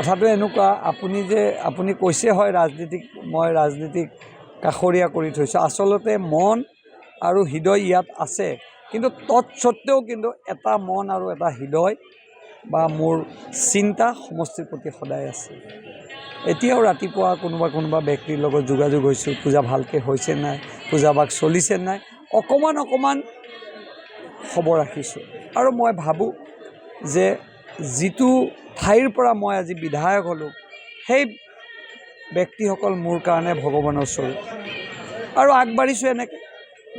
কথাটো এনেকুৱা আপুনি কৈছে হয় মই ৰাজনীতিক কাষৰীয়া কৰি থৈছোঁ আচলতে মন আৰু হৃদয় ইয়াত আছে কিন্তু তৎসত্ত্বেও কিন্তু এটা মন আৰু এটা হৃদয় বা মোৰ চিন্তা সমষ্টিৰ প্ৰতি সদায় আছে এতিয়াও ৰাতিপুৱা কোনোবা ব্যক্তিৰ লগত যোগাযোগ হৈছোঁ পূজা ভালকৈ হৈছে নাই পূজা ভাগ চলিছে নাই অকণমান খবৰ ৰাখিছোঁ আৰু মই ভাবোঁ যে যিটো ঠাইৰ পৰা মই আজি বিধায়ক হ'লোঁ সেই ব্যক্তিসকল মোৰ কাৰণে ভগৱানৰ স্বৰূপ আৰু আগবাঢ়িছোঁ এনেকৈ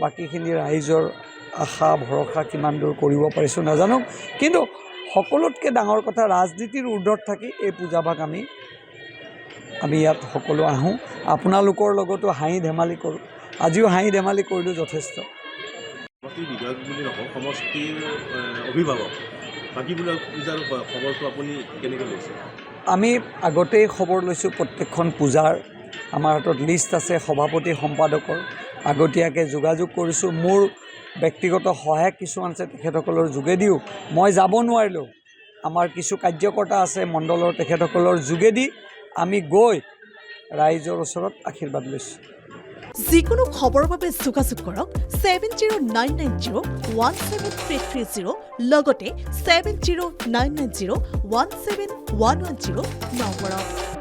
বাকীখিনি ৰাইজৰ আশা ভৰসা কিমান দূৰ কৰিব পাৰিছোঁ নাজানো কিন্তু সকলোতকৈ ডাঙৰ কথা ৰাজনীতিৰ ঊৰ্ধত থাকি এই পূজাভাগ আমি ইয়াত সকলো আহোঁ আপোনালোকৰ লগতো হাঁহি ধেমালি কৰোঁ আজিও হাঁহি ধেমালি কৰিলোঁ যথেষ্ট বিধায়ক বুলি নকওঁ সমষ্টিৰ অভিভাৱক বাকীবিলাক পূজাৰ খবৰটো আপুনি কেনেকৈ লৈছে আমি আগতেই খবৰ লৈছোঁ প্ৰত্যেকখন পূজাৰ আমাৰ হাতত লিষ্ট আছে সভাপতি সম্পাদকৰ আগতীয়াকৈ যোগাযোগ কৰিছোঁ মোৰ ব্যক্তিগত সহায়ক কিছুমান আছে তেখেতসকলৰ যোগেদিও মই যাব নোৱাৰিলোঁ আমাৰ কিছু কাৰ্যকৰ্তা আছে মণ্ডলৰ তেখেতসকলৰ যোগেদি আমি গৈ ৰাইজৰ ওচৰত আশীৰ্বাদ লৈছোঁ যিকোনো খবৰৰ বাবে যোগাযোগ কৰক 7099017330 লগতে 7099017110 নম্বৰত